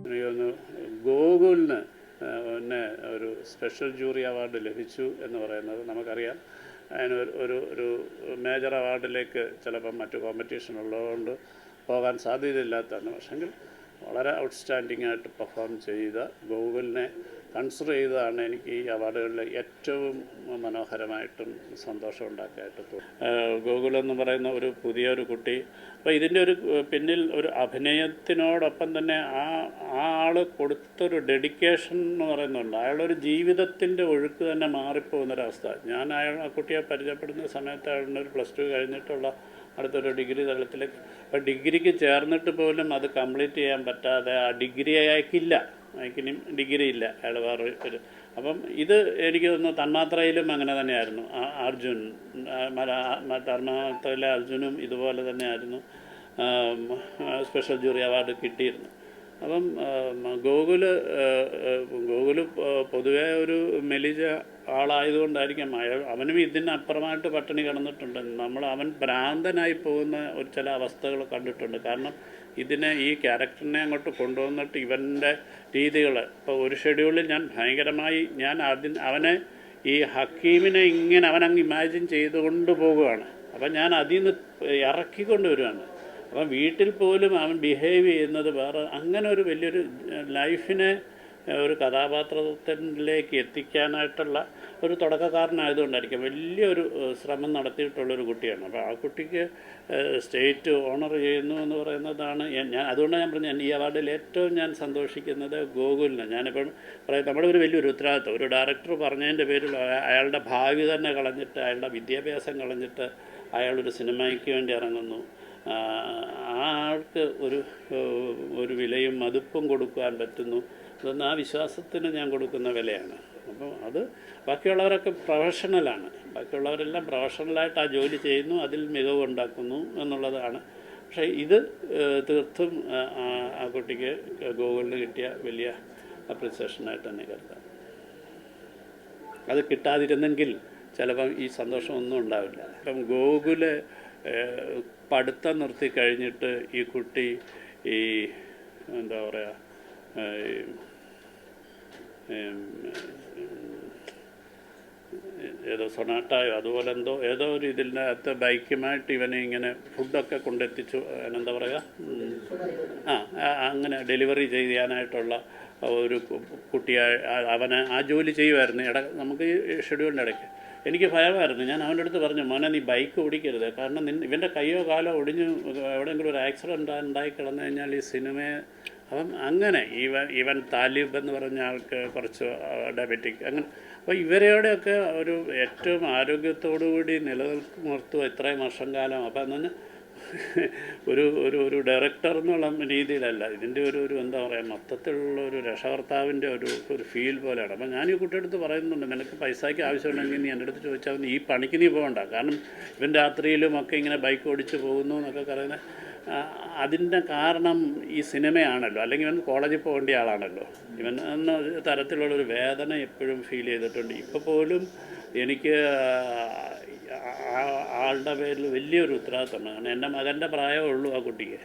എനിക്കൊന്ന് ഗോകുലിന് പിന്നെ ഒരു സ്പെഷ്യൽ ജൂറി അവാർഡ് ലഭിച്ചു എന്ന് പറയുന്നത് നമുക്കറിയാം. അതിന് ഒരു മേജർ അവാർഡിലേക്ക് ചിലപ്പം മറ്റു കോമ്പറ്റീഷൻ ഉള്ളതുകൊണ്ട് പോകാൻ സാധ്യതയില്ലാത്തതാണ്. പക്ഷെങ്കിൽ വളരെ ഔട്ട്സ്റ്റാൻഡിംഗ് ആയിട്ട് പെർഫോം ചെയ്ത ഗോകുലിനെ കൺസിഡർ ചെയ്തതാണ് എനിക്ക് ഈ അവാർഡുകളിൽ ഏറ്റവും മനോഹരമായിട്ടും സന്തോഷം ഉണ്ടാക്കിയിട്ട് തോന്നുന്നു. ഗോകുൽ എന്ന് പറയുന്ന ഒരു പുതിയൊരു കുട്ടി, അപ്പോൾ ഇതിൻ്റെ ഒരു പിന്നിൽ ഒരു അഭിനയത്തിനോടൊപ്പം തന്നെ ആ ആൾ കൊടുത്തൊരു ഡെഡിക്കേഷൻ എന്ന് പറയുന്നുണ്ട്. അയാളൊരു ജീവിതത്തിൻ്റെ ഒഴുക്ക് തന്നെ മാറിപ്പോകുന്നൊരവസ്ഥ. ഞാൻ ആ കുട്ടിയെ പരിചയപ്പെടുന്ന സമയത്ത് അയാളുടെ ഒരു +2 കഴിഞ്ഞിട്ടുള്ള അടുത്തൊരു ഡിഗ്രി തലത്തിലേക്ക്, അപ്പോൾ ഡിഗ്രിക്ക് ചേർന്നിട്ട് പോലും അത് കംപ്ലീറ്റ് ചെയ്യാൻ പറ്റാതെ ആ ഡിഗ്രി അയക്കില്ല, അയക്കിനും ഡിഗ്രി ഇല്ല, അയാൾ വേറെ ഒരു. അപ്പം ഇത് എനിക്ക് തോന്നുന്നു തന്മാത്രയിലും അങ്ങനെ തന്നെയായിരുന്നു. അർജുൻ, തന്മാത്രയിലെ അർജുനും ഇതുപോലെ തന്നെയായിരുന്നു, സ്പെഷ്യൽ ജൂറി അവാർഡ് കിട്ടിയിരുന്നു. അപ്പം ഗോകുല് പൊതുവേ ഒരു മെലിജ ആളായതുകൊണ്ടായിരിക്കാം അവനും ഇതിനപ്പുറമായിട്ട് പട്ടിണി കിടന്നിട്ടുണ്ട്. അവൻ ഭ്രാന്തനായി പോകുന്ന ഒരു ചില അവസ്ഥകൾ കണ്ടിട്ടുണ്ട്. കാരണം ഈ ക്യാരക്ടറിനെ അങ്ങോട്ട് കൊണ്ടുവന്നിട്ട് ഇവൻ്റെ രീതികൾ, ഇപ്പോൾ ഒരു ഷെഡ്യൂളിൽ അവനെ ഈ ഹക്കീമിനെ ഇങ്ങനെ അവനങ്ങ് ഇമാജിൻ ചെയ്തുകൊണ്ട് പോവുകയാണ്. അപ്പം ഞാൻ അതിൽ നിന്ന് ഇറക്കിക്കൊണ്ട് വരുവാണ്. അപ്പം വീട്ടിൽ പോലും അവൻ ബിഹേവ് ചെയ്യുന്നത് വേറെ, അങ്ങനെ ഒരു വലിയൊരു ലൈഫിനെ ഒരു കഥാപാത്രത്തിലേക്ക് എത്തിക്കാനായിട്ടുള്ള ഒരു തുടക്കക്കാരനായതുകൊണ്ടായിരിക്കും വലിയൊരു ശ്രമം നടത്തിയിട്ടുള്ളൊരു കുട്ടിയാണ്. അപ്പോൾ ആ കുട്ടിക്ക് സ്റ്റേറ്റ് ഓണർ ചെയ്യുന്നു എന്ന് പറയുന്നതാണ് അതുകൊണ്ടാണ് ഞാൻ പറഞ്ഞത്, ഈ അവാർഡിൽ ഏറ്റവും ഞാൻ സന്തോഷിക്കുന്നത് ഗോകുലിന്. ഞാനിപ്പം പറയാം, നമ്മുടെ ഒരു വലിയൊരു ഉത്തരവാദിത്വം, ഒരു ഡയറക്ടർ പറഞ്ഞതിൻ്റെ പേരിൽ അയാളുടെ ഭാവി തന്നെ കളഞ്ഞിട്ട്, അയാളുടെ വിദ്യാഭ്യാസം കളഞ്ഞിട്ട് അയാളൊരു സിനിമയ്ക്ക് വേണ്ടി ഇറങ്ങുന്നു. ആ ആൾക്ക് ഒരു വിലയും മതിപ്പും കൊടുക്കാൻ പറ്റുന്നു. അതൊന്നും ആ വിശ്വാസത്തിന് ഞാൻ കൊടുക്കുന്ന വിലയാണ്. അപ്പോൾ അത് ബാക്കിയുള്ളവരൊക്കെ പ്രൊഫഷണലാണ്, ബാക്കിയുള്ളവരെല്ലാം പ്രൊഫഷണലായിട്ട് ആ ജോലി ചെയ്യുന്നു, അതിൽ മികവുണ്ടാക്കുന്നു എന്നുള്ളതാണ്. പക്ഷേ ഇത് തീർത്തും ആ കുട്ടിക്ക് ഗോകുലിന് കിട്ടിയ വലിയ അപ്രിസിയേഷനായിട്ട് തന്നെ കരുതാം. അത് കിട്ടാതിരുന്നെങ്കിൽ ചിലപ്പം ഈ സന്തോഷമൊന്നും ഉണ്ടാവില്ല. ഇപ്പം ഗോകുല് പഠിത്തം നിർത്തി കഴിഞ്ഞിട്ട് ഈ കുട്ടി എന്താ പറയുക, ഏതോ സൊനാട്ടായോ അതുപോലെ ഏതോ ഒരു ഇതിനകത്ത് ബൈക്കുമായിട്ട് ഇവനെ ഇങ്ങനെ ഫുഡൊക്കെ കൊണ്ടെത്തിച്ചു, എന്താ പറയുക, അങ്ങനെ ഡെലിവറി ചെയ്യാനായിട്ടുള്ള ഒരു കുട്ടിയായി അവനെ ആ ജോലി ചെയ്യുമായിരുന്നു. നമുക്ക് ഈ ഷെഡ്യൂളിൻ്റെ ഇടയ്ക്ക് എനിക്ക് ഭയമായിരുന്നു. ഞാൻ അവൻ്റെ അടുത്ത് പറഞ്ഞു, മോനെ നീ ബൈക്ക് ഓടിക്കരുത്, കാരണം ഇവൻ്റെ കയ്യോ കാലോ ഒടിഞ്ഞ് എവിടെയെങ്കിലും ഒരു ആക്സിഡൻറ്റ് ഉണ്ടായി കിടന്നു കഴിഞ്ഞാൽ ഈ സിനിമയെ അങ്ങനെ ഇവൻ താലിബ് എന്ന് പറഞ്ഞ ആൾക്ക് കുറച്ച് ഡയബറ്റിക്, അങ്ങനെ. അപ്പോൾ ഇവരെയോടെയൊക്കെ ഒരു ഏറ്റവും ആരോഗ്യത്തോടുകൂടി നിലനിർത്തുക ഇത്രയും വർഷം കാലം. അപ്പോൾ എന്ന് പറഞ്ഞാൽ ഒരു ഡയറക്ടർ എന്നുള്ള രീതിയിലല്ല, ഇതിൻ്റെ ഒരു എന്താ പറയുക, മൊത്തത്തിലുള്ള ഒരു രക്ഷകർത്താവിൻ്റെ ഒരു ഫീൽ പോലെയാണ്. അപ്പം ഞാൻ ഈ കുട്ടിയെടുത്ത് പറയുന്നുണ്ട്, നിനക്ക് പൈസയ്ക്ക് ആവശ്യമുണ്ടെങ്കിൽ നീ എൻ്റെ അടുത്ത് ചോദിച്ചാൽ ഈ പണിക്ക് നീ പോകണ്ട, കാരണം ഇവൻ രാത്രിയിലും ഒക്കെ ഇങ്ങനെ ബൈക്ക് ഓടിച്ച് പോകുന്നു എന്നൊക്കെ പറയുന്നത്. അതിൻ്റെ കാരണം ഈ സിനിമയാണല്ലോ, അല്ലെങ്കിൽ ഇവൻ കോളേജിൽ പോകേണ്ട ആളാണല്ലോ. ഇവൻ എന്ന തരത്തിലുള്ളൊരു വേദന എപ്പോഴും ഫീൽ ചെയ്തിട്ടുണ്ട്. ഇപ്പോൾ പോലും എനിക്ക് ആളുടെ പേരിൽ വലിയൊരു ഉത്തരവാദിത്തമാണ്. കാരണം എൻ്റെ മകൻ്റെ പ്രായമേ ഉള്ളൂ ആ കുട്ടിക്ക്.